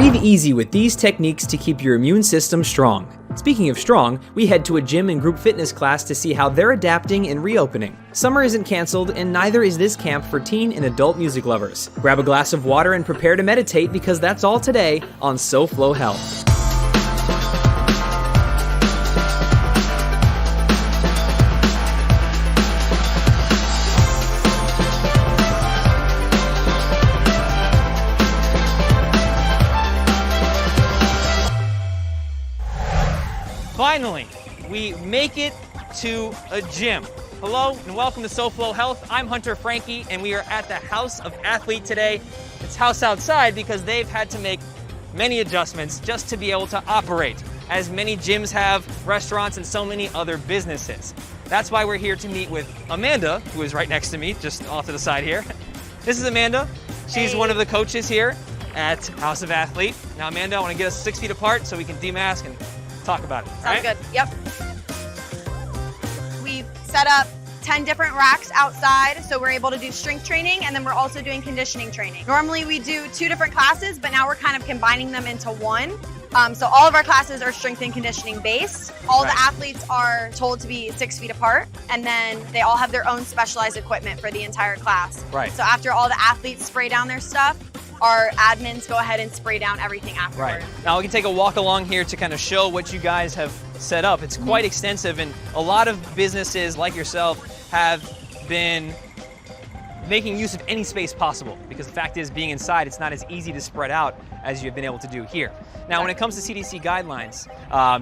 Breathe easy with these techniques to keep your immune system strong. Speaking of strong, we head to a gym and group fitness class to see how they're adapting and reopening. Summer isn't canceled, and neither is this camp for teen and adult music lovers. Grab a glass of water and prepare to meditate, because that's all today on SoFlo Health. Finally, we make it to a gym. Hello and welcome to SoFlo Health. I'm Hunter Frankie and we are at the House of Athlete today. It's house outside because they've had to make many adjustments just to be able to operate, as many gyms have, restaurants, and so many other businesses. That's why we're here to meet with Amanda, who is right next to me, just off to the side here. This is Amanda. She's one of the coaches here at House of Athlete. Now, Amanda, I want to get us 6 feet apart so we can demask and talk about it. Sounds good. Yep. We've set up 10 different racks outside, so we're able to do strength training, and then we're also doing conditioning training. Normally we do 2 different classes, but now we're kind of combining them into one. So all of our classes are strength and conditioning based. All the athletes are told to be 6 feet apart, and then they all have their own specialized equipment for the entire class. Right. So after all the athletes spray down their stuff, our admins go ahead and spray down everything afterward. Right. Now we can take a walk along here to kind of show what you guys have set up. It's quite extensive, and a lot of businesses like yourself have been making use of any space possible, because the fact is, being inside, it's not as easy to spread out as you've been able to do here. Now, when it comes to CDC guidelines,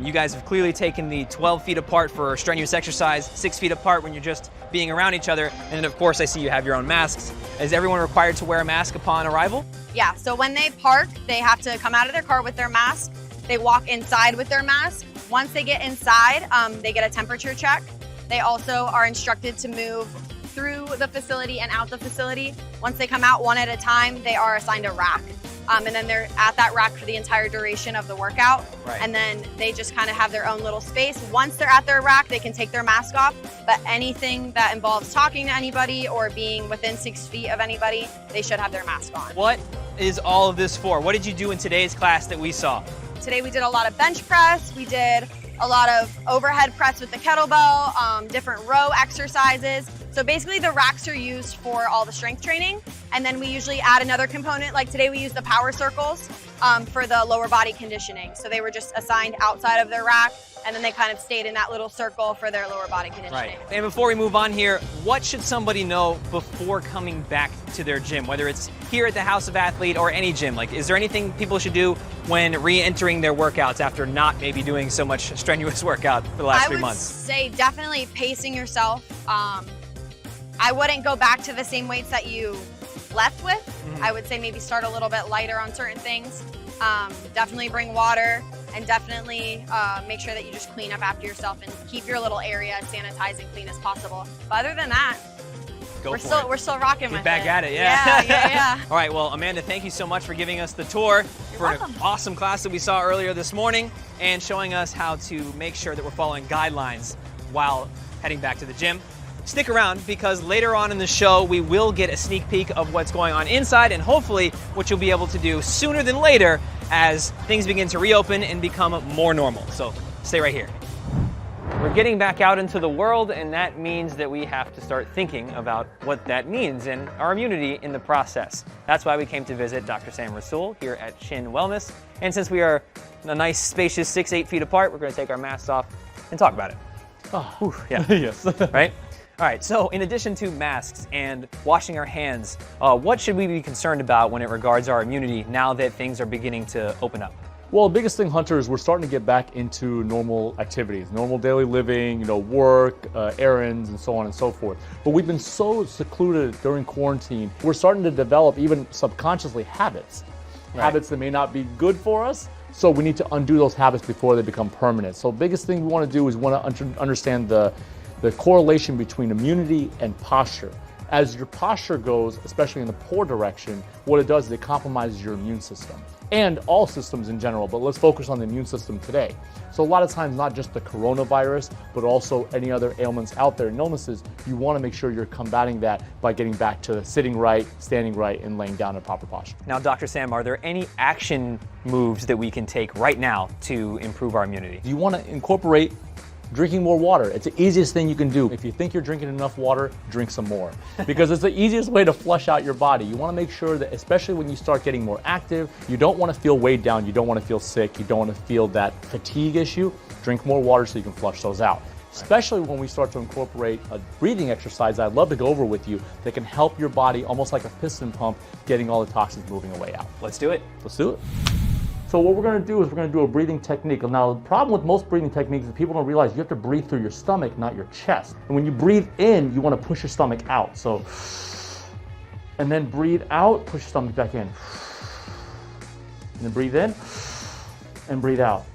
you guys have clearly taken the 12 feet apart for strenuous exercise, 6 feet apart when you're just being around each other, and then of course I see you have your own masks. Is everyone required to wear a mask upon arrival? Yeah, so when they park, they have to come out of their car with their mask. They walk inside with their mask. Once they get inside, they get a temperature check. They also are instructed to move through the facility and out the facility. Once they come out one at a time, they are assigned a rack. And then they're at that rack for the entire duration of the workout. Right. And then they just kind of have their own little space. Once they're at their rack, they can take their mask off, but anything that involves talking to anybody or being within 6 feet of anybody, they should have their mask on. What is all of this for? What did you do in today's class that we saw? Today we did a lot of bench press. We did a lot of overhead press with the kettlebell, different row exercises. So basically the racks are used for all the strength training. And then we usually add another component. Like today we used the power circles for the lower body conditioning. So they were just assigned outside of their rack, and then they kind of stayed in that little circle for their lower body conditioning. Right. And before we move on here, what should somebody know before coming back to their gym, whether it's here at the House of Athlete or any gym? Like, is there anything people should do when re-entering their workouts after not maybe doing so much strenuous workout for the last 3 months? I would say definitely pacing yourself. I wouldn't go back to the same weights that you left with. I would say maybe start a little bit lighter on certain things. Definitely bring water, and definitely make sure that you just clean up after yourself and keep your little area sanitized and clean as possible. But other than that, we're still rocking with it. Back at it, yeah. Yeah. All right, well, Amanda, thank you so much for giving us the tour for an awesome class that we saw earlier this morning, and showing us how to make sure that we're following guidelines while heading back to the gym. Stick around, because later on in the show, we will get a sneak peek of what's going on inside, and hopefully what you'll be able to do sooner than later as things begin to reopen and become more normal. So stay right here. We're getting back out into the world, and that means that we have to start thinking about what that means and our immunity in the process. That's why we came to visit Dr. Sam Rasool here at Shin Wellness. And since we are a nice, spacious 6-8 feet apart, we're going to take our masks off and talk about it. Oh, whew, yeah. Yes. Right? All right, so in addition to masks and washing our hands, what should we be concerned about when it regards our immunity now that things are beginning to open up? Well, the biggest thing, Hunter, is we're starting to get back into normal activities, normal daily living, work, errands, and so on and so forth. But we've been so secluded during quarantine, we're starting to develop, even subconsciously, habits. Right. Habits that may not be good for us. So we need to undo those habits before they become permanent. So the biggest thing we want to do is understand the correlation between immunity and posture. As your posture goes, especially in the poor direction, what it does is it compromises your immune system and all systems in general, but let's focus on the immune system today. So a lot of times, not just the coronavirus, but also any other ailments out there and illnesses, you want to make sure you're combating that by getting back to sitting right, standing right, and laying down in proper posture. Now, Dr. Sam, are there any action moves that we can take right now to improve our immunity? You want to incorporate drinking more water. It's the easiest thing you can do. If you think you're drinking enough water, drink some more. Because it's the easiest way to flush out your body. You want to make sure that, especially when you start getting more active, you don't want to feel weighed down, you don't want to feel sick, you don't want to feel that fatigue issue. Drink more water so you can flush those out. Especially when we start to incorporate a breathing exercise I'd love to go over with you that can help your body, almost like a piston pump, getting all the toxins moving away out. Let's do it. Let's do it. So what we're going to do is we're going to do a breathing technique. Now, the problem with most breathing techniques is people don't realize you have to breathe through your stomach, not your chest. And when you breathe in, you want to push your stomach out. So, and then breathe out, push your stomach back in. And then breathe in and breathe out.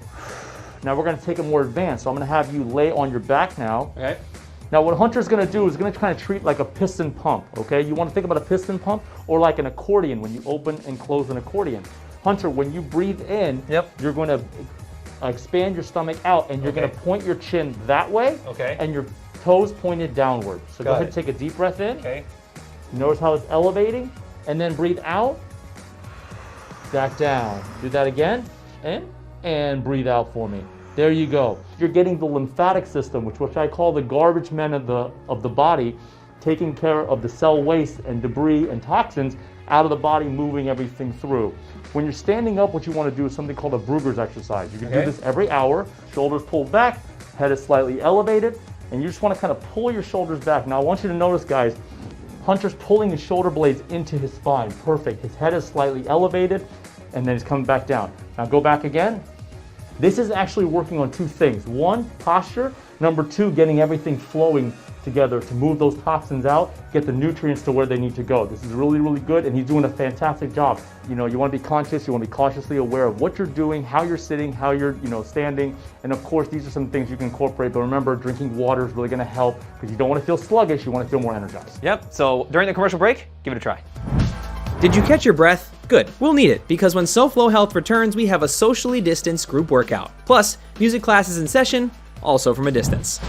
Now we're going to take it more advanced. So I'm going to have you lay on your back now. Okay. Now what Hunter's going to do is going to kind of treat like a piston pump, okay? You want to think about a piston pump or like an accordion when you open and close an accordion. Hunter, when you breathe in, you're going to expand your stomach out and you're going to point your chin that way and your toes pointed downward. So go ahead and take a deep breath in. Okay. Notice how it's elevating and then breathe out, back down. Do that again, in, and breathe out for me. There you go. You're getting the lymphatic system, which I call the garbage men of the body, taking care of the cell waste and debris and toxins out of the body, moving everything through. When you're standing up, what you want to do is something called a Brugger's exercise. You can do this every hour, shoulders pulled back, head is slightly elevated, and you just want to kind of pull your shoulders back. Now I want you to notice, guys, Hunter's pulling his shoulder blades into his spine. Perfect. His head is slightly elevated, and then he's coming back down. Now go back again. This is actually working on two things. One, posture. Number two, getting everything flowing together to move those toxins out, get the nutrients to where they need to go. This is really, really good, and he's doing a fantastic job. You know, you want to be conscious, you want to be cautiously aware of what you're doing, how you're sitting, how you're, standing, and of course, these are some things you can incorporate, but remember, drinking water is really going to help because you don't want to feel sluggish, you want to feel more energized. Yep, so during the commercial break, give it a try. Did you catch your breath? Good. We'll need it because when SoFlo Health returns, we have a socially distanced group workout. Plus, music classes in session, also from a distance.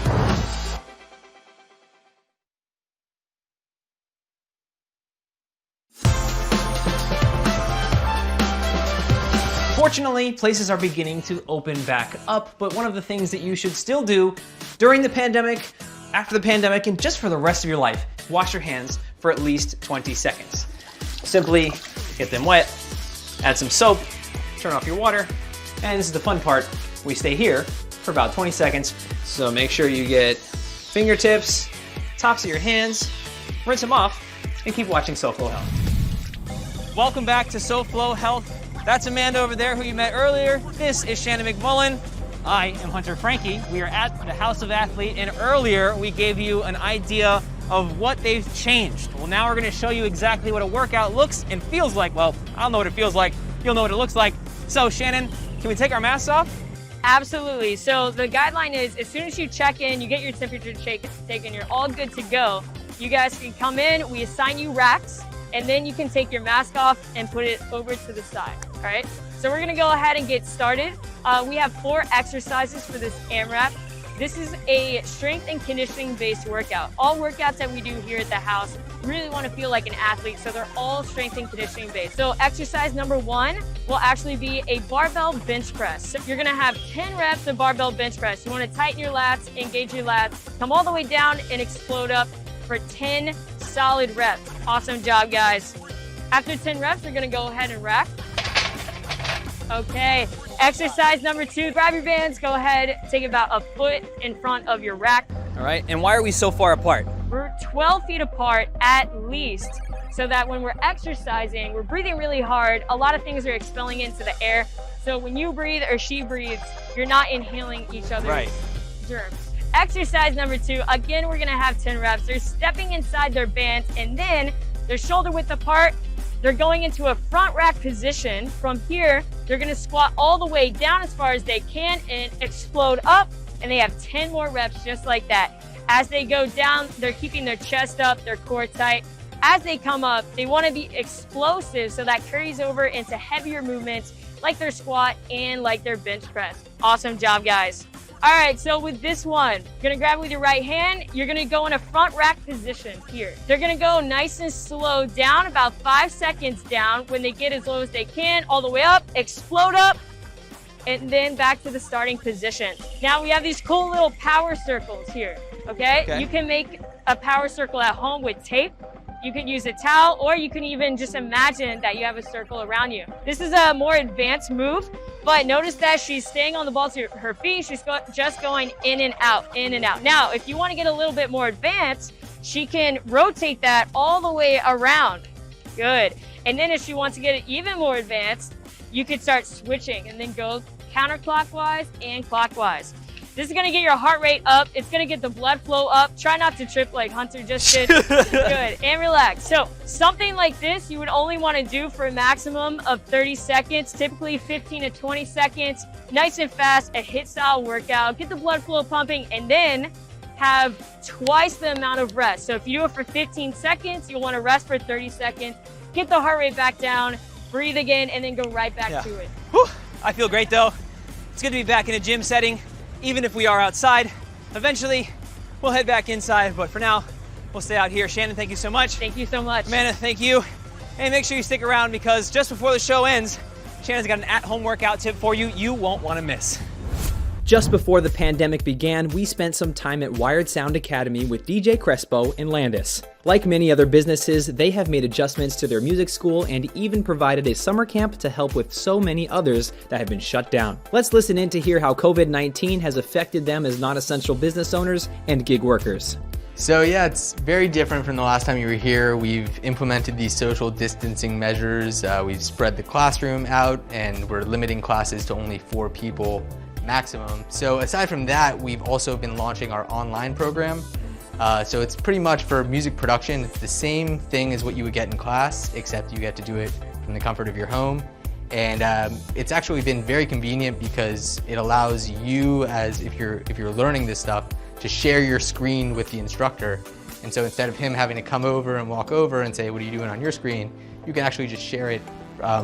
Fortunately, places are beginning to open back up, but one of the things that you should still do during the pandemic, after the pandemic, and just for the rest of your life, wash your hands for at least 20 seconds. Simply get them wet, add some soap, turn off your water, and this is the fun part, we stay here for about 20 seconds. So make sure you get fingertips, tops of your hands, rinse them off, and keep watching SoFlo Health. Welcome back to SoFlo Health. That's Amanda over there who you met earlier. This is Shannon McMullen. I am Hunter Frankie. We are at the House of Athlete, and earlier we gave you an idea of what they've changed. Well, now we're gonna show you exactly what a workout looks and feels like. Well, I'll know what it feels like. You'll know what it looks like. So Shannon, can we take our masks off? Absolutely. So the guideline is as soon as you check in, you get your temperature taken, you're all good to go. You guys can come in, we assign you racks, and then you can take your mask off and put it over to the side, all right? So we're gonna go ahead and get started. We have 4 exercises for this AMRAP. This is a strength and conditioning based workout. All workouts that we do here at the house really wanna feel like an athlete, so they're all strength and conditioning based. So exercise number 1 will actually be a barbell bench press. So you're gonna have 10 reps of barbell bench press. You wanna tighten your lats, engage your lats, come all the way down and explode up for 10 solid reps. Awesome job, guys. After 10 reps, we're gonna go ahead and rack. Okay, exercise number 2, grab your bands, go ahead, take about a foot in front of your rack. All right, and why are we so far apart? We're 12 feet apart at least, so that when we're exercising, we're breathing really hard, a lot of things are expelling into the air, so when you breathe or she breathes, you're not inhaling each other's germs. Exercise number 2, again, we're gonna have 10 reps. They're stepping inside their bands and then they're shoulder width apart. They're going into a front rack position. From here, they're gonna squat all the way down as far as they can and explode up, and they have 10 more reps just like that. As they go down, they're keeping their chest up, their core tight. As they come up, they want to be explosive, so that carries over into heavier movements like their squat and like their bench press. Awesome job, guys. All right, so with this one, you're gonna grab it with your right hand. You're gonna go in a front rack position here. They're gonna go nice and slow down, about 5 seconds down. When they get as low as they can, all the way up, explode up, and then back to the starting position. Now we have these cool little power circles here, okay? You can make a power circle at home with tape. You can use a towel, or you can even just imagine that you have a circle around you. This is a more advanced move, but notice that she's staying on the ball to her feet. She's just going in and out, in and out. Now, if you want to get a little bit more advanced, she can rotate that all the way around. Good. And then if she wants to get it even more advanced, you could start switching and then go counterclockwise and clockwise. This is gonna get your heart rate up. It's gonna get the blood flow up. Try not to trip like Hunter just did. Good, and relax. So something like this, you would only wanna do for a maximum of 30 seconds, typically 15 to 20 seconds. Nice and fast, a HIIT style workout. Get the blood flow pumping, and then have twice the amount of rest. So if you do it for 15 seconds, you'll wanna rest for 30 seconds. Get the heart rate back down, breathe again, and then go right back to it. Whew. I feel great though. It's good to be back in a gym setting. Even if we are outside, eventually we'll head back inside, but for now, we'll stay out here. Shannon, thank you so much. Thank you so much. Amanda, thank you. And make sure you stick around, because just before the show ends, Shannon's got an at-home workout tip for you you won't want to miss. Just before the pandemic began, we spent some time at Wired Sound Academy with DJ Crespo in Landis. Like many other businesses, they have made adjustments to their music school and even provided a summer camp to help with so many others that have been shut down. Let's listen in to hear how COVID-19 has affected them as non-essential business owners and gig workers. So yeah, it's very different from the last time you were here. We've implemented these social distancing measures. We've spread the classroom out, and we're limiting classes to only 4 people maximum. So aside from that, we've also been launching our online program. So it's pretty much for music production. It's the same thing as what you would get in class, except you get to do it from the comfort of your home. And it's actually been very convenient, because it allows you, as if you're learning this stuff, to share your screen with the instructor. And so instead of him having to come over and walk over and say, what are you doing on your screen? You can actually just share it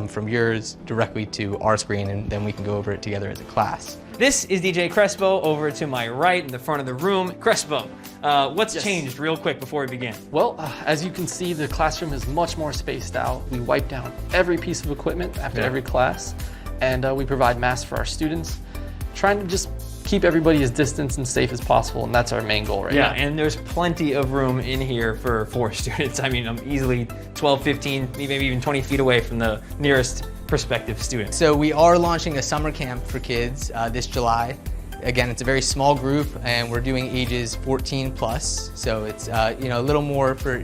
from yours directly to our screen, and then we can go over it together as a class. This is DJ Crespo over to my right in the front of the room. Crespo, what's changed real quick before we begin? Well, as you can see, the classroom is much more spaced out. We wipe down every piece of equipment after every class, and we provide masks for our students, trying to just keep everybody as distanced and safe as possible, and that's our main goal right now. Yeah, and there's plenty of room in here for 4 students. I mean, I'm easily 12, 15, maybe even 20 feet away from the nearest prospective student. So we are launching a summer camp for kids this July. Again, it's a very small group, and we're doing ages 14 plus. So it's a little more for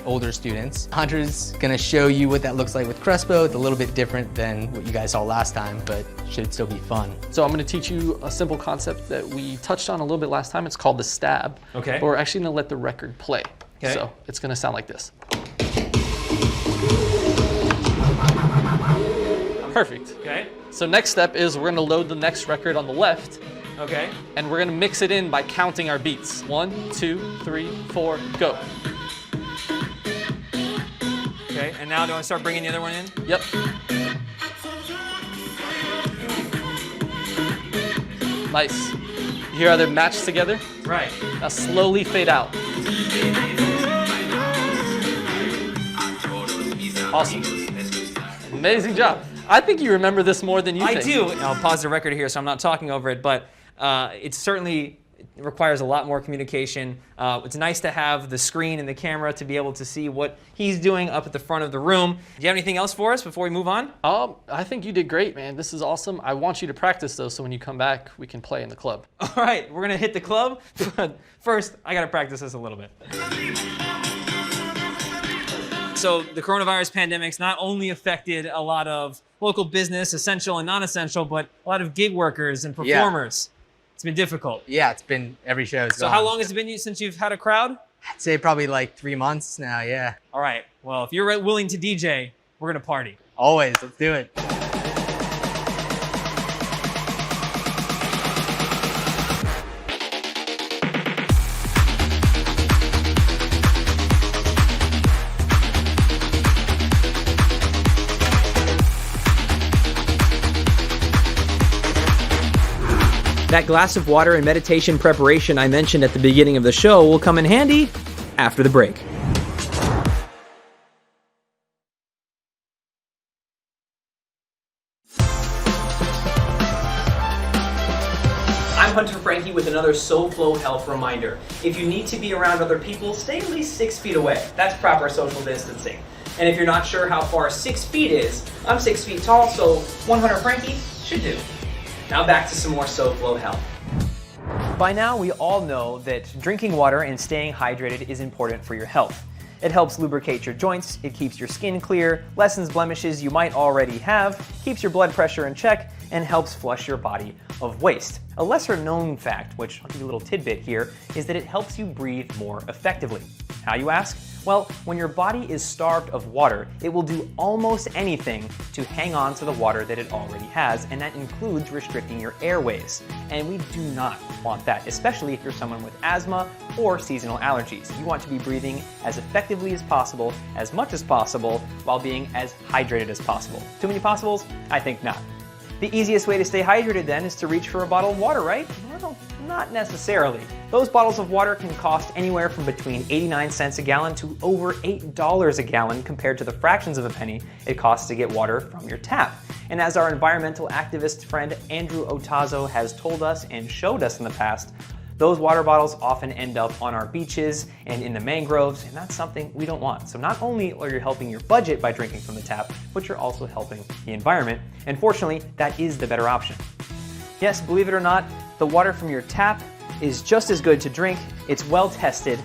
older students. Hunter's gonna show you what that looks like with Crespo. It's a little bit different than what you guys saw last time, but should still be fun. So I'm gonna teach you a simple concept that we touched on a little bit last time. It's called the stab. Okay. But we're actually gonna let the record play. Okay. So it's gonna sound like this. Perfect. Okay. So next step is we're gonna load the next record on the left. Okay. And we're gonna mix it in by counting our beats. 1, 2, 3, 4, go. Okay, and now do I start bringing the other one in? Yep. Nice. You hear how they're matched together? Right. Now slowly fade out. Awesome. Amazing job. I think you remember this more than you think. I do. I'll pause the record here so I'm not talking over it, but it certainly requires a lot more communication. It's nice to have the screen and the camera to be able to see what he's doing up at the front of the room. Do you have anything else for us before we move on? I think you did great, man. This is awesome. I want you to practice though, so when you come back, we can play in the club. All right, we're gonna hit the club, but first, I gotta practice this a little bit. So the coronavirus pandemic's not only affected a lot of local business, essential and non-essential, but a lot of gig workers and performers. It's been difficult. Yeah, it's been every show. So how long has it been since you've had a crowd? I'd say probably like 3 months now, yeah. All right, well, if you're willing to DJ, we're gonna party. Always, let's do it. That glass of water and meditation preparation I mentioned at the beginning of the show will come in handy after the break. I'm Hunter Frankie with another SoFlo Health reminder. If you need to be around other people, stay at least 6 feet away. That's proper social distancing. And if you're not sure how far 6 feet is, I'm 6 feet tall, so 100 Frankie should do. Now back to some more SoFlo Health. By now, we all know that drinking water and staying hydrated is important for your health. It helps lubricate your joints, it keeps your skin clear, lessens blemishes you might already have, keeps your blood pressure in check, and helps flush your body of waste. A lesser known fact, which I'll give you a little tidbit here, is that it helps you breathe more effectively. How, you ask? Well, when your body is starved of water, it will do almost anything to hang on to the water that it already has, and that includes restricting your airways. And we do not want that, especially if you're someone with asthma or seasonal allergies. You want to be breathing as effectively as possible, as much as possible, while being as hydrated as possible. Too many possibles? I think not. The easiest way to stay hydrated then is to reach for a bottle of water, right? Well, not necessarily. Those bottles of water can cost anywhere from between 89 cents a gallon to over $8 a gallon compared to the fractions of a penny it costs to get water from your tap. And as our environmental activist friend Andrew Otazo has told us and showed us in the past, those water bottles often end up on our beaches and in the mangroves, and that's something we don't want. So not only are you helping your budget by drinking from the tap, but you're also helping the environment. And fortunately, that is the better option. Yes, believe it or not, the water from your tap is just as good to drink. It's well tested,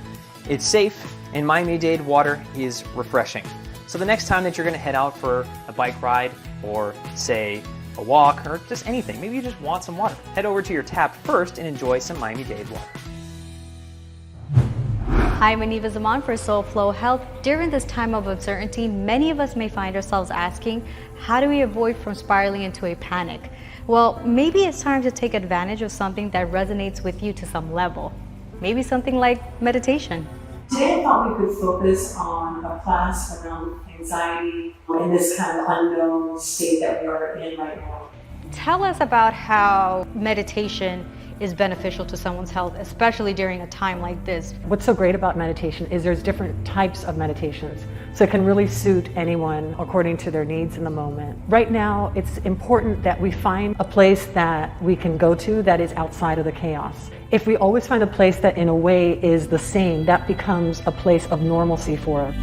it's safe, and Miami-Dade water is refreshing. So the next time that you're gonna head out for a bike ride or say a walk or just anything, maybe you just want some water, head over to your tap first and enjoy some Miami-Dade water. Hi, my name is Aman for SoFlo Health. During this time of uncertainty, many of us may find ourselves asking, how do we avoid from spiraling into a panic? Well, maybe it's time to take advantage of something that resonates with you to some level. Maybe something like meditation. Today I thought we could focus on a class around anxiety in this kind of unknown state that we are in right now. Tell us about how meditation is beneficial to someone's health, especially during a time like this. What's so great about meditation is there's different types of meditations. So it can really suit anyone according to their needs in the moment. Right now, it's important that we find a place that we can go to that is outside of the chaos. If we always find a place that in a way is the same, that becomes a place of normalcy for us.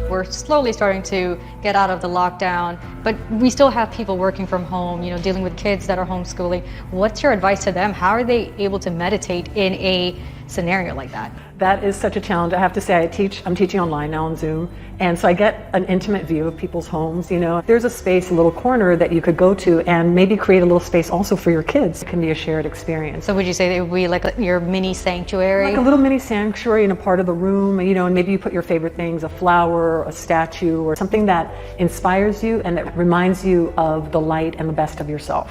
We're slowly starting to get out of the lockdown, but we still have people working from home, dealing with kids that are homeschooling. What's your advice to them? How are they able to meditate in a scenario like that? That is such a challenge. I have to say, I'm teaching online now on Zoom, and so I get an intimate view of people's homes. There's a space, a little corner that you could go to and maybe create a little space also for your kids. It can be a shared experience. So would you say that it would be like your mini sanctuary? Like a little mini sanctuary in a part of the room, and maybe you put your favorite things, a flower, a statue, or something that inspires you and that reminds you of the light and the best of yourself.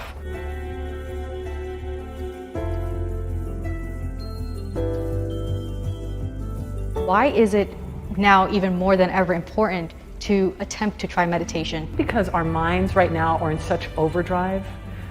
Why is it now even more than ever important to attempt to try meditation? Because our minds right now are in such overdrive.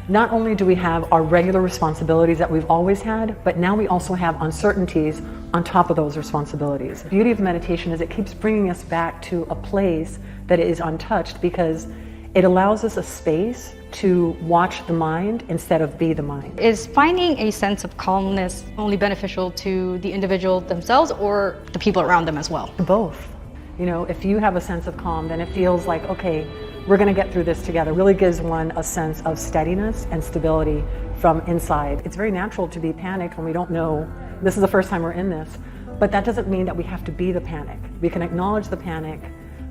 Not only do we have our regular responsibilities that we've always had, but now we also have uncertainties on top of those responsibilities. The beauty of meditation is it keeps bringing us back to a place that is untouched because it allows us a space to watch the mind instead of be the mind. Is finding a sense of calmness only beneficial to the individual themselves or the people around them as well? Both. If you have a sense of calm, then it feels like, okay, we're gonna get through this together. It really gives one a sense of steadiness and stability from inside. It's very natural to be panicked when we don't know, this is the first time we're in this, but that doesn't mean that we have to be the panic. We can acknowledge the panic,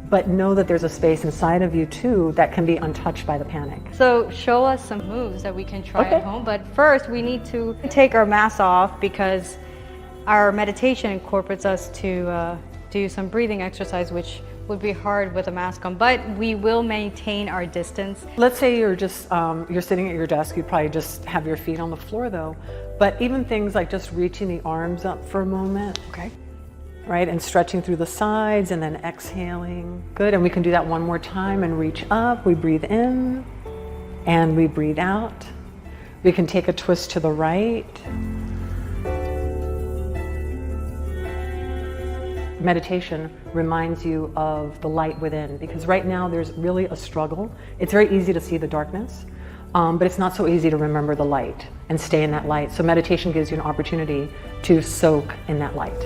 but know that there's a space inside of you too that can be untouched by the panic. So show us some moves that we can try at home, but first we need to take our masks off because our meditation incorporates us to do some breathing exercise, which would be hard with a mask on, but we will maintain our distance. Let's say you're just, you're sitting at your desk, you probably just have your feet on the floor though, but even things like just reaching the arms up for a moment. Okay. Right, and stretching through the sides and then exhaling. Good, and we can do that one more time and reach up. We breathe in and we breathe out. We can take a twist to the right. Meditation reminds you of the light within, because right now there's really a struggle. It's very easy to see the darkness, but it's not so easy to remember the light and stay in that light. So meditation gives you an opportunity to soak in that light.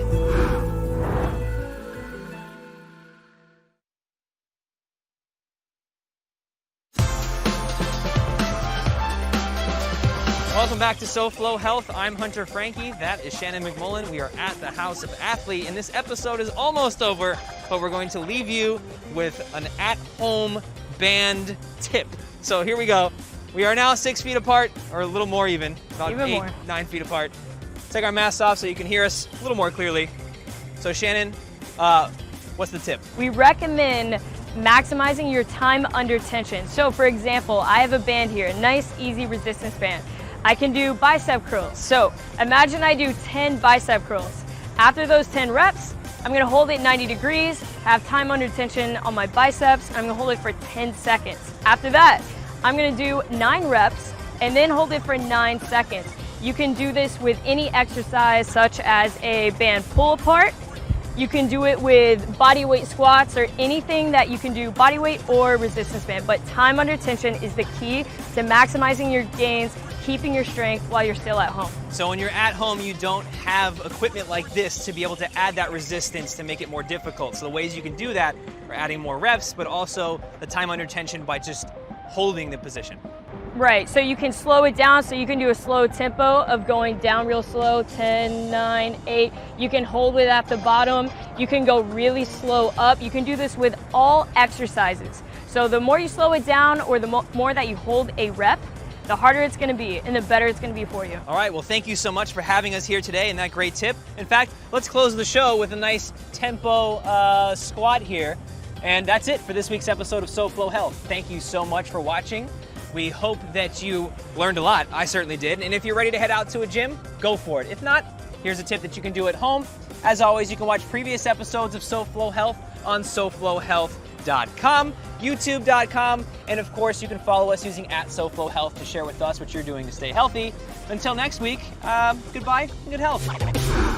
Welcome back to SoFlo Health. I'm Hunter Frankie. That is Shannon McMullen. We are at the House of Athlete, and this episode is almost over, but we're going to leave you with an at-home band tip. So here we go. We are now 6 feet apart, or a little more even, about even 9 feet apart. Take our masks off so you can hear us a little more clearly. So Shannon, what's the tip? We recommend maximizing your time under tension. So for example, I have a band here, a nice, easy resistance band. I can do bicep curls. So imagine I do 10 bicep curls. After those 10 reps, I'm gonna hold it 90 degrees, have time under tension on my biceps, and I'm gonna hold it for 10 seconds. After that, I'm gonna do 9 reps and then hold it for 9 seconds. You can do this with any exercise such as a band pull apart. You can do it with body weight squats or anything that you can do body weight or resistance band, but time under tension is the key to maximizing your gains, keeping your strength while you're still at home. So when you're at home, you don't have equipment like this to be able to add that resistance to make it more difficult. So the ways you can do that are adding more reps, but also the time under tension by just holding the position. Right, so you can slow it down, so you can do a slow tempo of going down real slow, 10, 9, 8. You can hold it at the bottom. You can go really slow up. You can do this with all exercises. So the more you slow it down or the more that you hold a rep, the harder it's gonna be and the better it's gonna be for you. All right, well, thank you so much for having us here today and that great tip. In fact, let's close the show with a nice tempo squat here. And that's it for this week's episode of SoFlo Health. Thank you so much for watching. We hope that you learned a lot. I certainly did. And if you're ready to head out to a gym, go for it. If not, here's a tip that you can do at home. As always, you can watch previous episodes of SoFlo Health on SoFloHealth.com, YouTube.com, and of course, you can follow us using @SoFlo Health to share with us what you're doing to stay healthy. Until next week, goodbye and good health.